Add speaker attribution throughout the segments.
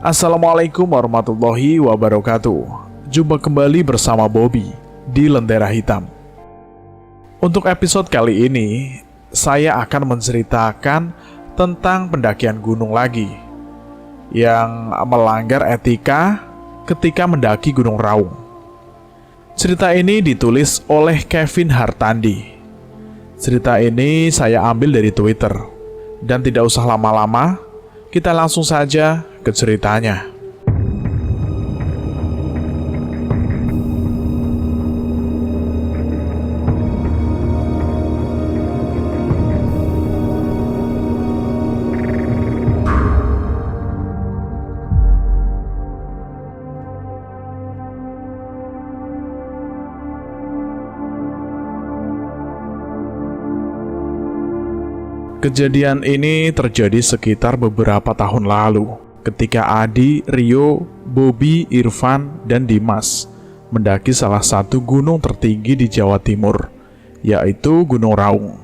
Speaker 1: Assalamualaikum warahmatullahi wabarakatuh. Jumpa kembali bersama Bobby di Lentera Hitam. Untuk episode kali ini, saya akan menceritakan tentang pendakian gunung lagi yang melanggar etika ketika mendaki Gunung Raung. Cerita ini ditulis oleh Kevin Hartandi. Cerita ini saya ambil dari Twitter. Dan tidak usah lama-lama, kita langsung saja ke ceritanya. Kejadian ini terjadi sekitar beberapa tahun lalu, ketika Adi, Rio, Bobby, Irfan, dan Dimas mendaki salah satu gunung tertinggi di Jawa Timur, yaitu Gunung Raung.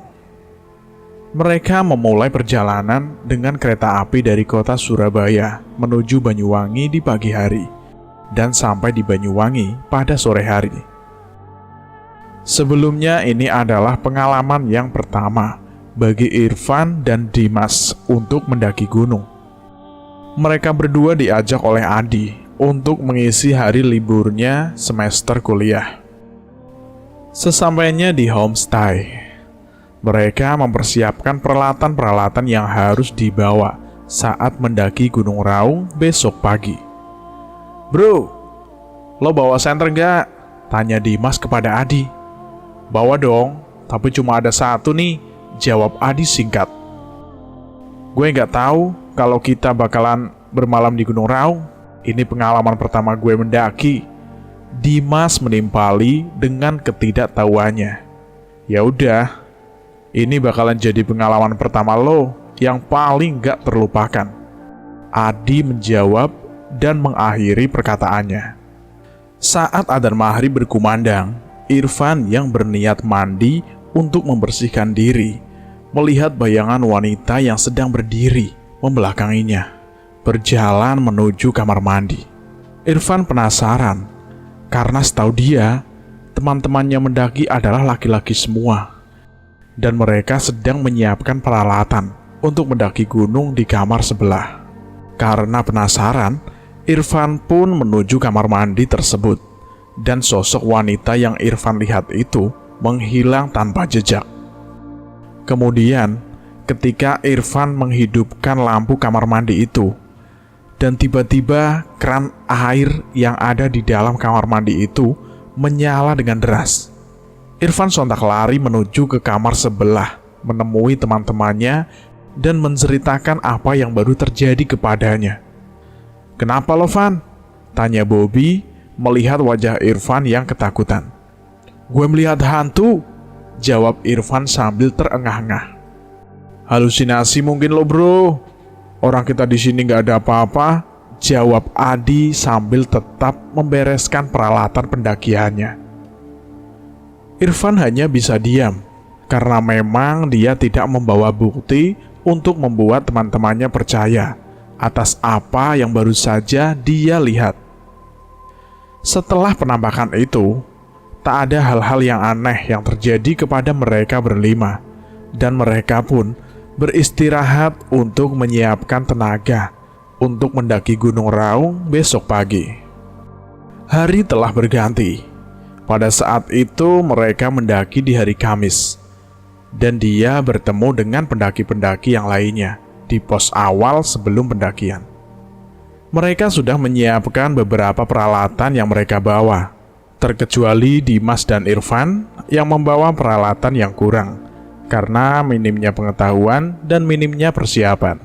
Speaker 1: Mereka memulai perjalanan dengan kereta api dari kota Surabaya menuju Banyuwangi di pagi hari, dan sampai di Banyuwangi pada sore hari. Sebelumnya ini adalah pengalaman yang pertama bagi Irfan dan Dimas untuk mendaki gunung. Mereka berdua diajak oleh Adi untuk mengisi hari liburnya semester kuliah. Sesampainya di homestay, mereka mempersiapkan peralatan-peralatan yang harus dibawa saat mendaki Gunung Raung besok pagi. "Bro, lo bawa senter gak?" tanya Dimas kepada Adi. "Bawa dong, tapi cuma ada satu nih," jawab Adi singkat. "Gue gak tahu kalau kita bakalan bermalam di Gunung Raung. Ini pengalaman pertama gue mendaki," Dimas menimpali dengan ketidaktahuannya. "Ya udah, ini bakalan jadi pengalaman pertama lo yang paling gak terlupakan," Adi menjawab dan mengakhiri perkataannya. Saat adzan maghrib berkumandang, Irfan yang berniat mandi untuk membersihkan diri melihat bayangan wanita yang sedang berdiri membelakanginya, berjalan menuju kamar mandi. Irfan penasaran, karena setahu dia, teman-temannya mendaki adalah laki-laki semua, dan mereka sedang menyiapkan peralatan untuk mendaki gunung di kamar sebelah. Karena penasaran, Irfan pun menuju kamar mandi tersebut, dan sosok wanita yang Irfan lihat itu menghilang tanpa jejak. Kemudian, ketika Irfan menghidupkan lampu kamar mandi itu, dan tiba-tiba keran air yang ada di dalam kamar mandi itu menyala dengan deras. Irfan sontak lari menuju ke kamar sebelah, menemui teman-temannya dan menceritakan apa yang baru terjadi kepadanya. "Kenapa lo, Van?" tanya Bobby melihat wajah Irfan yang ketakutan. "Gue melihat hantu," jawab Irfan sambil terengah-engah. "Halusinasi mungkin lo, bro. Orang kita di sini nggak ada apa-apa," jawab Adi sambil tetap membereskan peralatan pendakiannya. Irfan hanya bisa diam karena memang dia tidak membawa bukti untuk membuat teman-temannya percaya atas apa yang baru saja dia lihat. Setelah penampakan itu, tak ada hal-hal yang aneh yang terjadi kepada mereka berlima, dan mereka pun beristirahat untuk menyiapkan tenaga untuk mendaki Gunung Raung besok pagi. Hari telah berganti. Pada saat itu mereka mendaki di hari Kamis, dan dia bertemu dengan pendaki-pendaki yang lainnya di pos awal sebelum pendakian. Mereka sudah menyiapkan beberapa peralatan yang mereka bawa, terkecuali Dimas dan Irfan yang membawa peralatan yang kurang karena minimnya pengetahuan dan minimnya persiapan.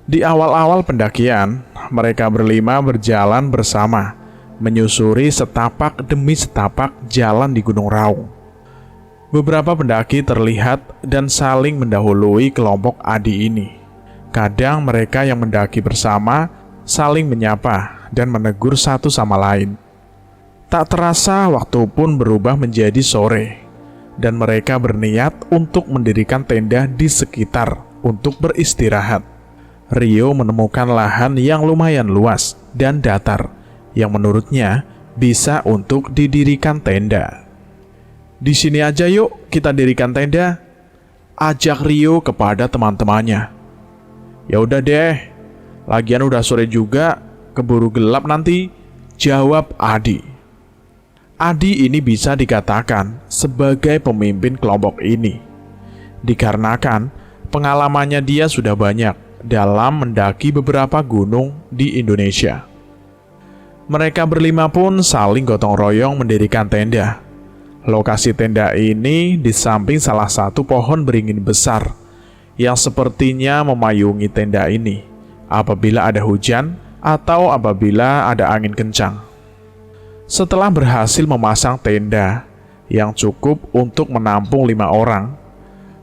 Speaker 1: Di awal-awal pendakian, mereka berlima berjalan bersama, menyusuri setapak demi setapak jalan di Gunung Raung. Beberapa pendaki terlihat dan saling mendahului kelompok Adi ini. Kadang mereka yang mendaki bersama saling menyapa dan menegur satu sama lain. Tak terasa waktu pun berubah menjadi sore, dan mereka berniat untuk mendirikan tenda di sekitar untuk beristirahat. Rio menemukan lahan yang lumayan luas dan datar, yang menurutnya bisa untuk didirikan tenda. "Di sini aja yuk kita dirikan tenda," ajak Rio kepada teman-temannya. "Ya udah deh, lagian udah sore juga, keburu gelap nanti," jawab Adi. Adi ini bisa dikatakan sebagai pemimpin kelompok ini, dikarenakan pengalamannya dia sudah banyak dalam mendaki beberapa gunung di Indonesia. Mereka berlima pun saling gotong royong mendirikan tenda. Lokasi tenda ini di samping salah satu pohon beringin besar yang sepertinya memayungi tenda ini apabila ada hujan atau apabila ada angin kencang. Setelah berhasil memasang tenda yang cukup untuk menampung 5 orang,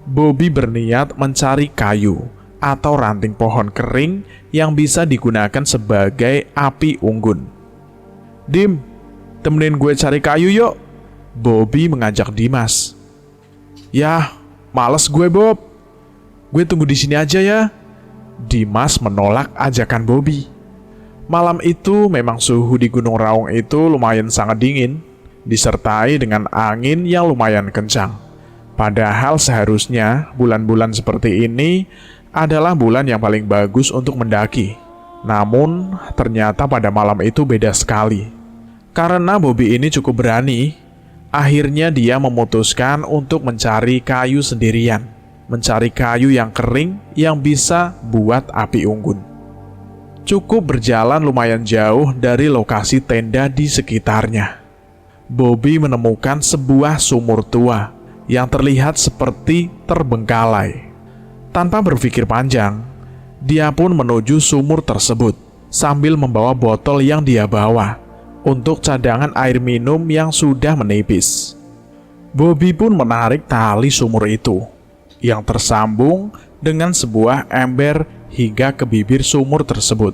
Speaker 1: Bobby berniat mencari kayu atau ranting pohon kering yang bisa digunakan sebagai api unggun. "Dim, temenin gue cari kayu yuk," Bobby mengajak Dimas. "Yah, males gue Bob. Gue tunggu di sini aja ya." Dimas menolak ajakan Bobby. Malam itu memang suhu di Gunung Raung itu lumayan sangat dingin, disertai dengan angin yang lumayan kencang. Padahal seharusnya bulan-bulan seperti ini adalah bulan yang paling bagus untuk mendaki. Namun, ternyata pada malam itu beda sekali. Karena Bobby ini cukup berani, akhirnya dia memutuskan untuk mencari kayu sendirian. Mencari kayu yang kering yang bisa buat api unggun. Cukup berjalan lumayan jauh dari lokasi tenda di sekitarnya. Bobby menemukan sebuah sumur tua yang terlihat seperti terbengkalai. Tanpa berpikir panjang, dia pun menuju sumur tersebut sambil membawa botol yang dia bawa untuk cadangan air minum yang sudah menipis. Bobby pun menarik tali sumur itu yang tersambung dengan sebuah ember hingga ke bibir sumur tersebut.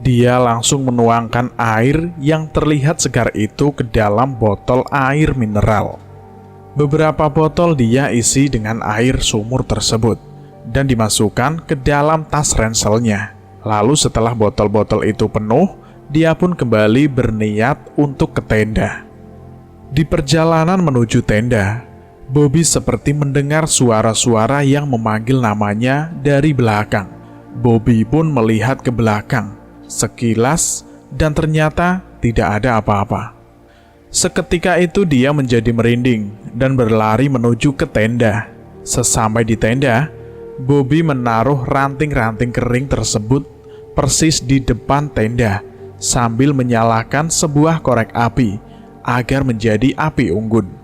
Speaker 1: Dia langsung menuangkan air yang terlihat segar itu ke dalam botol air mineral. Beberapa botol dia isi dengan air sumur tersebut dan dimasukkan ke dalam tas ranselnya. Lalu setelah botol-botol itu penuh, dia pun kembali berniat untuk ke tenda. Di perjalanan menuju tenda, Bobby seperti mendengar suara-suara yang memanggil namanya dari belakang. Bobby pun melihat ke belakang sekilas dan ternyata tidak ada apa-apa. Seketika itu dia menjadi merinding dan berlari menuju ke tenda. Sesampai di tenda, Bobby menaruh ranting-ranting kering tersebut persis di depan tenda sambil menyalakan sebuah korek api agar menjadi api unggun.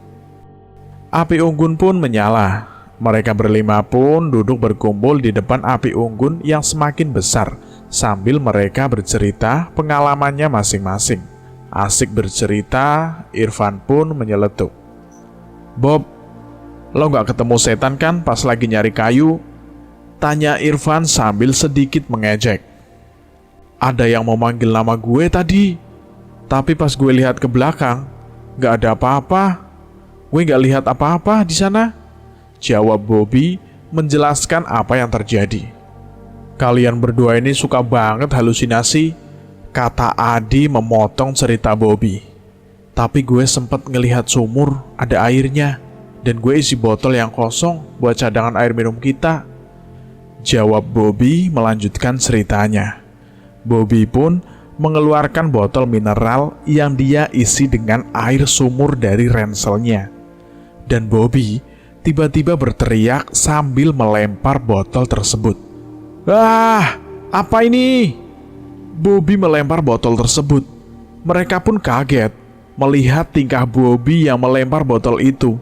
Speaker 1: Api unggun pun menyala. Mereka berlima pun duduk berkumpul di depan api unggun yang semakin besar sambil mereka bercerita pengalamannya masing-masing. Asik bercerita, Irfan pun menyeletuk. "Bob, lo gak ketemu setan kan pas lagi nyari kayu?" tanya Irfan sambil sedikit mengejek. "Ada yang mau manggil nama gue tadi, tapi pas gue lihat ke belakang, gak ada apa-apa. Gue gak lihat apa-apa di sana," jawab Bobby menjelaskan apa yang terjadi. "Kalian berdua ini suka banget halusinasi," kata Adi memotong cerita Bobby. "Tapi gue sempet ngelihat sumur ada airnya, dan gue isi botol yang kosong buat cadangan air minum kita," jawab Bobby melanjutkan ceritanya. Bobby pun mengeluarkan botol mineral yang dia isi dengan air sumur dari ranselnya. Dan Bobby tiba-tiba berteriak sambil melempar botol tersebut. "Ah, apa ini?" Bobby melempar botol tersebut. Mereka pun kaget melihat tingkah Bobby yang melempar botol itu.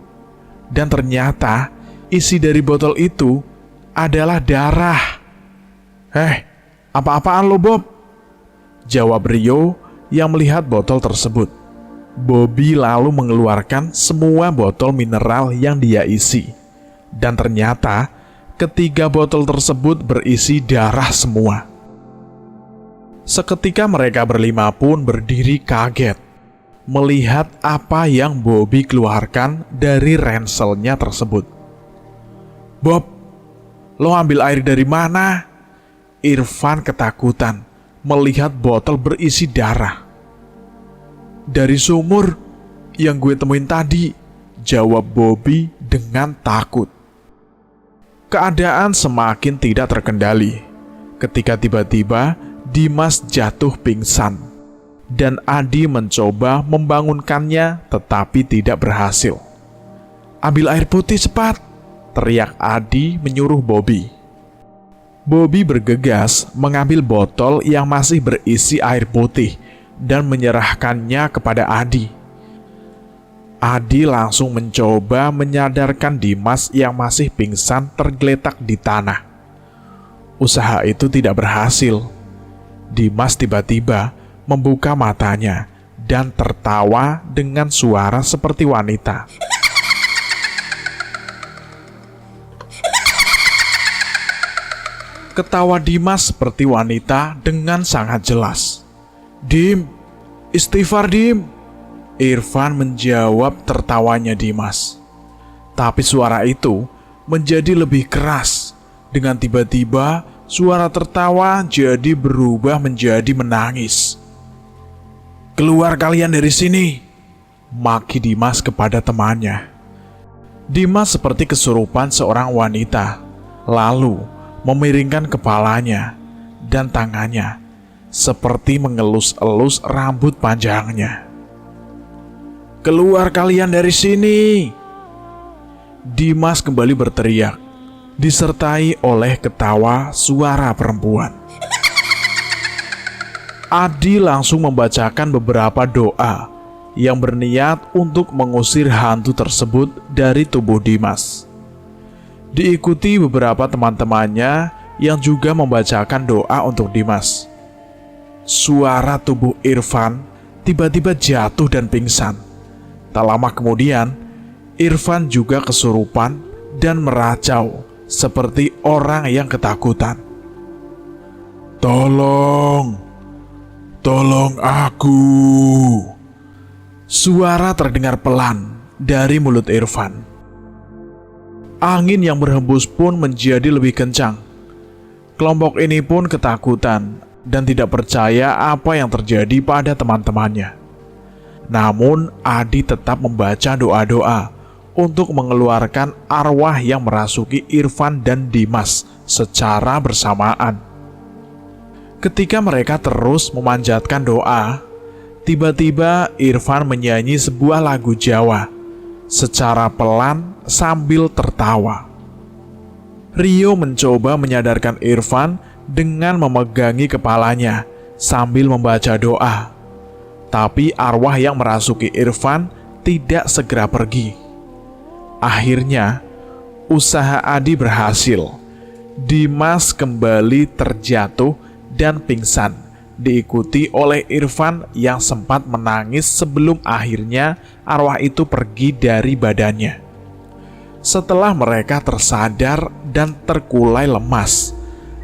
Speaker 1: Dan ternyata isi dari botol itu adalah darah. Apa-apaan lo Bob?" jawab Rio yang melihat botol tersebut. Bobby lalu mengeluarkan semua botol mineral yang dia isi. Dan ternyata ketiga botol tersebut berisi darah semua. Seketika mereka berlima pun berdiri kaget melihat apa yang Bobby keluarkan dari ranselnya tersebut. "Bob, lo ambil air dari mana?" Irfan ketakutan melihat botol berisi darah. "Dari sumur yang gue temuin tadi," jawab Bobby dengan takut. Keadaan semakin tidak terkendali ketika tiba-tiba Dimas jatuh pingsan dan Adi mencoba membangunkannya tetapi tidak berhasil. "Ambil air putih cepat," teriak Adi menyuruh Bobby. Bobby bergegas mengambil botol yang masih berisi air putih dan menyerahkannya kepada Adi. Adi langsung mencoba menyadarkan Dimas yang masih pingsan tergeletak di tanah. Usaha itu tidak berhasil. Dimas tiba-tiba membuka matanya dan tertawa dengan suara seperti wanita. Ketawa Dimas seperti wanita dengan sangat jelas. "Dim, istighfar Dim," Irfan menjawab tertawanya Dimas. Tapi suara itu menjadi lebih keras. Dengan tiba-tiba suara tertawa jadi berubah menjadi menangis. "Keluar kalian dari sini," maki Dimas kepada temannya. Dimas seperti kesurupan seorang wanita, lalu memiringkan kepalanya dan tangannya seperti mengelus-elus rambut panjangnya. "Keluar kalian dari sini!" Dimas kembali berteriak, disertai oleh ketawa suara perempuan. Adi langsung membacakan beberapa doa yang berniat untuk mengusir hantu tersebut dari tubuh Dimas. Diikuti beberapa teman-temannya yang juga membacakan doa untuk Dimas. Suara tubuh Irfan tiba-tiba jatuh dan pingsan. Tak lama kemudian, Irfan juga kesurupan dan meracau seperti orang yang ketakutan. Tolong aku." Suara terdengar pelan dari mulut Irfan. Angin yang berhembus pun menjadi lebih kencang. Kelompok ini pun ketakutan dan tidak percaya apa yang terjadi pada teman-temannya. Namun Adi tetap membaca doa-doa untuk mengeluarkan arwah yang merasuki Irfan dan Dimas secara bersamaan. Ketika mereka terus memanjatkan doa, tiba-tiba Irfan menyanyi sebuah lagu Jawa secara pelan sambil tertawa. Rio mencoba menyadarkan Irfan dengan memegangi kepalanya sambil membaca doa. Tapi arwah yang merasuki Irfan tidak segera pergi. Akhirnya, usaha Adi berhasil. Dimas kembali terjatuh dan pingsan, diikuti oleh Irfan yang sempat menangis sebelum akhirnya arwah itu pergi dari badannya. Setelah mereka tersadar dan terkulai lemas,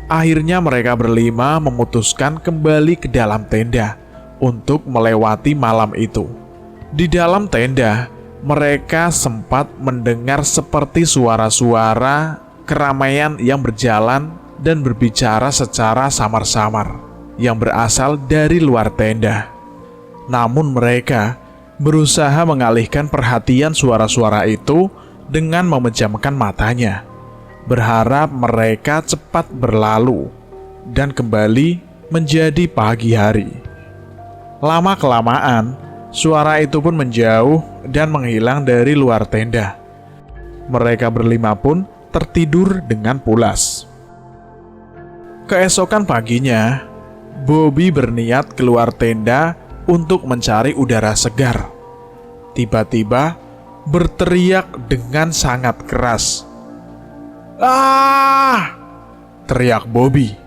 Speaker 1: akhirnya mereka berlima memutuskan kembali ke dalam tenda untuk melewati malam itu. Di dalam tenda, mereka sempat mendengar seperti suara-suara keramaian yang berjalan dan berbicara secara samar-samar yang berasal dari luar tenda. Namun mereka berusaha mengalihkan perhatian suara-suara itu dengan memejamkan matanya, berharap mereka cepat berlalu dan kembali menjadi pagi hari. Lama-kelamaan, suara itu pun menjauh dan menghilang dari luar tenda. Mereka berlima pun tertidur dengan pulas. Keesokan paginya, Bobby berniat keluar tenda untuk mencari udara segar. Tiba-tiba berteriak dengan sangat keras. "Ah!" teriak Bobby.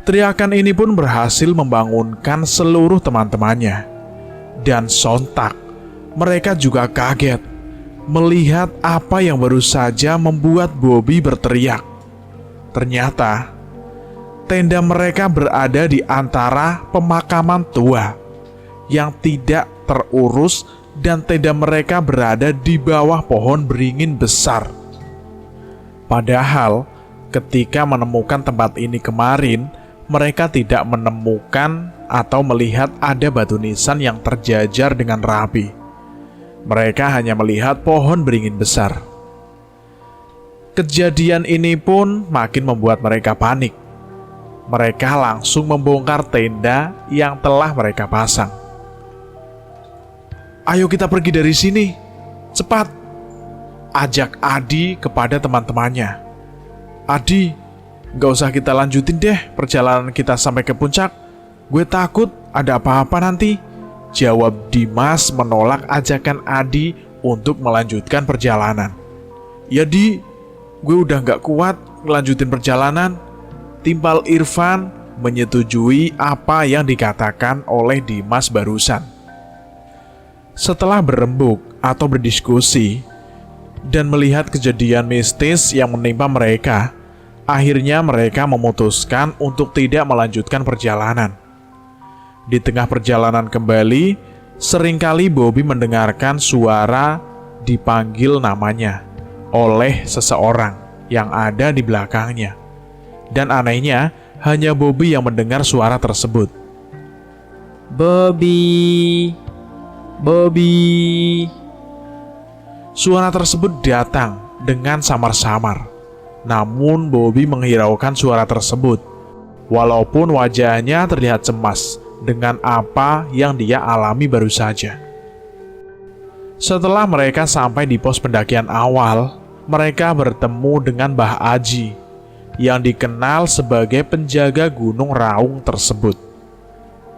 Speaker 1: Teriakan ini pun berhasil membangunkan seluruh teman-temannya. Dan sontak, mereka juga kaget melihat apa yang baru saja membuat Bobby berteriak. Ternyata, tenda mereka berada di antara pemakaman tua yang tidak terurus dan tenda mereka berada di bawah pohon beringin besar. Padahal, Ketika menemukan tempat ini kemarin, mereka tidak menemukan atau melihat ada batu nisan yang terjajar dengan rapi. Mereka hanya melihat pohon beringin besar. Kejadian ini pun makin membuat mereka panik. Mereka langsung membongkar tenda yang telah mereka pasang. "Ayo kita pergi dari sini, cepat!" ajak Adi kepada teman-temannya. "Adi, gak usah kita lanjutin deh perjalanan kita sampai ke puncak. Gue takut ada apa-apa nanti," jawab Dimas menolak ajakan Adi untuk melanjutkan perjalanan. "Ya Di, gue udah gak kuat ngelanjutin perjalanan," timpal Irfan menyetujui apa yang dikatakan oleh Dimas barusan. Setelah berembuk atau berdiskusi dan melihat kejadian mistis yang menimpa mereka, akhirnya mereka memutuskan untuk tidak melanjutkan perjalanan. Di tengah perjalanan kembali, seringkali Bobby mendengarkan suara dipanggil namanya oleh seseorang yang ada di belakangnya. Dan anehnya, hanya Bobby yang mendengar suara tersebut. "Bobby, Bobby." Suara tersebut datang dengan samar-samar. Namun Bobby menghiraukan suara tersebut, walaupun wajahnya terlihat cemas dengan apa yang dia alami baru saja. Setelah mereka sampai di pos pendakian awal, mereka bertemu dengan Mbah Aji yang dikenal sebagai penjaga Gunung Raung tersebut.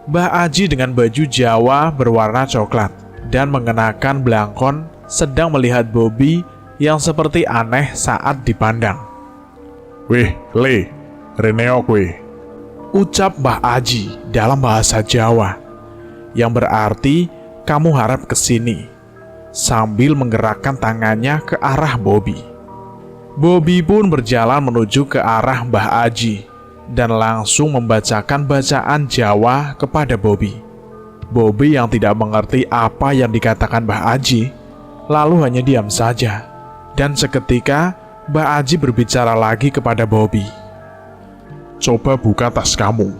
Speaker 1: Mbah Aji dengan baju Jawa berwarna coklat dan mengenakan belangkon sedang melihat Bobby yang seperti aneh saat dipandang. "Weh, Le, Reneo kue," ucap Mbah Aji dalam bahasa Jawa, yang berarti "kamu harap kesini," sambil menggerakkan tangannya ke arah Bobby. Bobby pun berjalan menuju ke arah Mbah Aji dan langsung membacakan bacaan Jawa kepada Bobby. Bobby yang tidak mengerti apa yang dikatakan Mbah Aji, lalu hanya diam saja. Dan seketika Mbah Aji berbicara lagi kepada Bobby. "Coba buka tas kamu,"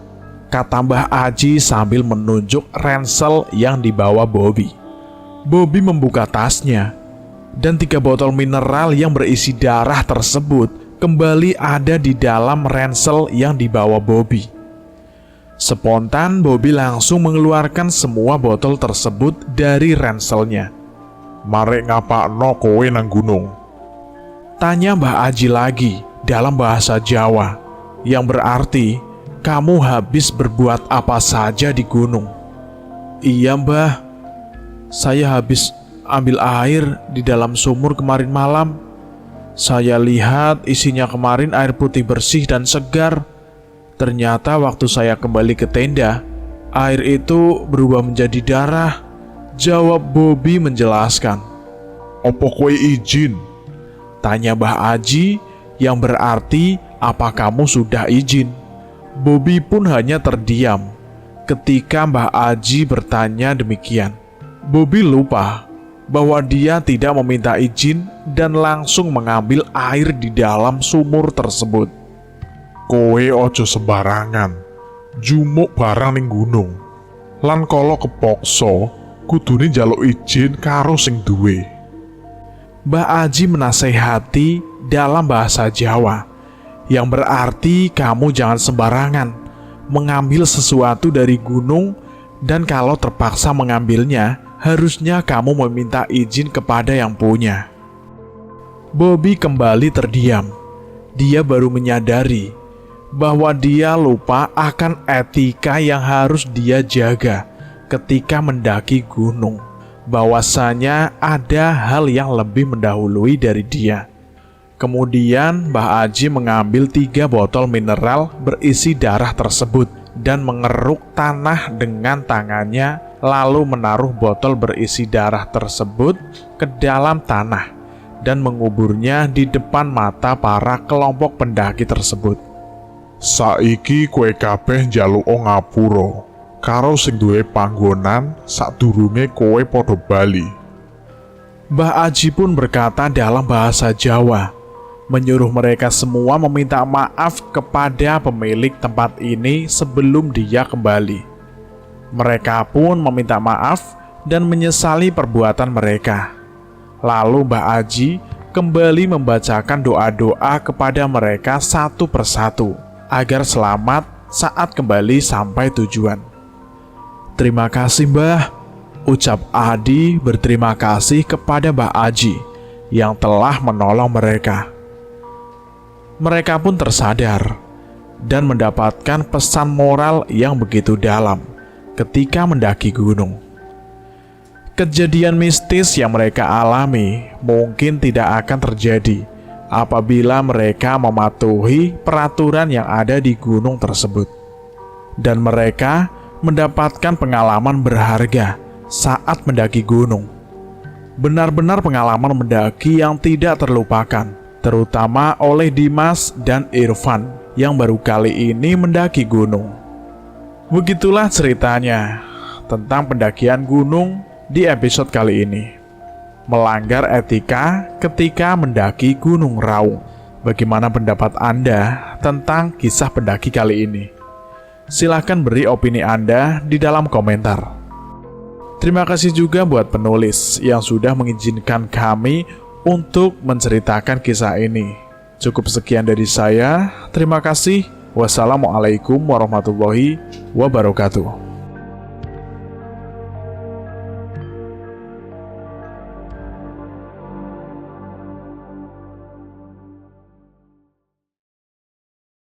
Speaker 1: kata Mbah Aji sambil menunjuk ransel yang dibawa Bobby. Bobby membuka tasnya, dan 3 botol mineral yang berisi darah tersebut kembali ada di dalam ransel yang dibawa Bobby. Spontan Bobby langsung mengeluarkan semua botol tersebut dari ranselnya. "Marek ngapakno kowe nang gunung?" tanya Mbah Aji lagi dalam bahasa Jawa, yang berarti "kamu habis berbuat apa saja di gunung?" "Iya Mbah, saya habis ambil air di dalam sumur kemarin malam. Saya lihat isinya kemarin air putih bersih dan segar. Ternyata waktu saya kembali ke tenda, air itu berubah menjadi darah," jawab Bobby menjelaskan. "Opo kowe izin?" tanya Mbah Aji, yang berarti "apa kamu sudah izin?" Bobby pun hanya terdiam ketika Mbah Aji bertanya demikian. Bobby lupa bahwa dia tidak meminta izin dan langsung mengambil air di dalam sumur tersebut. "Kowe ojo sembarangan jumuk barang ning gunung. Lan kala kepokso kudune njaluk izin karo sing duwe." Mbah Aji menasehati dalam bahasa Jawa, yang berarti "kamu jangan sembarangan mengambil sesuatu dari gunung, dan kalau terpaksa mengambilnya, harusnya kamu meminta izin kepada yang punya." Bobby kembali terdiam. Dia baru menyadari bahwa dia lupa akan etika yang harus dia jaga ketika mendaki gunung. Bahwasanya ada hal yang lebih mendahului dari dia. Kemudian Mbah Aji mengambil 3 botol mineral berisi darah tersebut dan mengeruk tanah dengan tangannya, lalu menaruh botol berisi darah tersebut ke dalam tanah dan menguburnya di depan mata para kelompok pendaki tersebut. "Saiki kowe kabeh njaluk ngapura karo sing duwe panggonan sadurunge kowe padha bali." Mbah Aji pun berkata dalam bahasa Jawa, menyuruh mereka semua meminta maaf kepada pemilik tempat ini sebelum dia kembali. Mereka pun meminta maaf dan menyesali perbuatan mereka. Lalu Mbah Aji kembali membacakan doa-doa kepada mereka satu persatu agar selamat saat kembali sampai tujuan. "Terima kasih Mbah," ucap Adi berterima kasih kepada Mbah Aji yang telah menolong mereka. Mereka pun tersadar dan mendapatkan pesan moral yang begitu dalam ketika mendaki gunung. Kejadian mistis yang mereka alami mungkin tidak akan terjadi apabila mereka mematuhi peraturan yang ada di gunung tersebut. Dan mereka mendapatkan pengalaman berharga saat mendaki gunung. Benar-benar pengalaman mendaki yang tidak terlupakan, terutama oleh Dimas dan Irfan yang baru kali ini mendaki gunung. Begitulah ceritanya tentang pendakian gunung di episode kali ini. Melanggar etika ketika mendaki Gunung Raung. Bagaimana pendapat Anda tentang kisah pendaki kali ini? Silahkan beri opini Anda di dalam komentar. Terima kasih juga buat penulis yang sudah mengizinkan kami untuk menceritakan kisah ini. Cukup sekian dari saya. Terima kasih. Wassalamualaikum warahmatullahi wabarakatuh.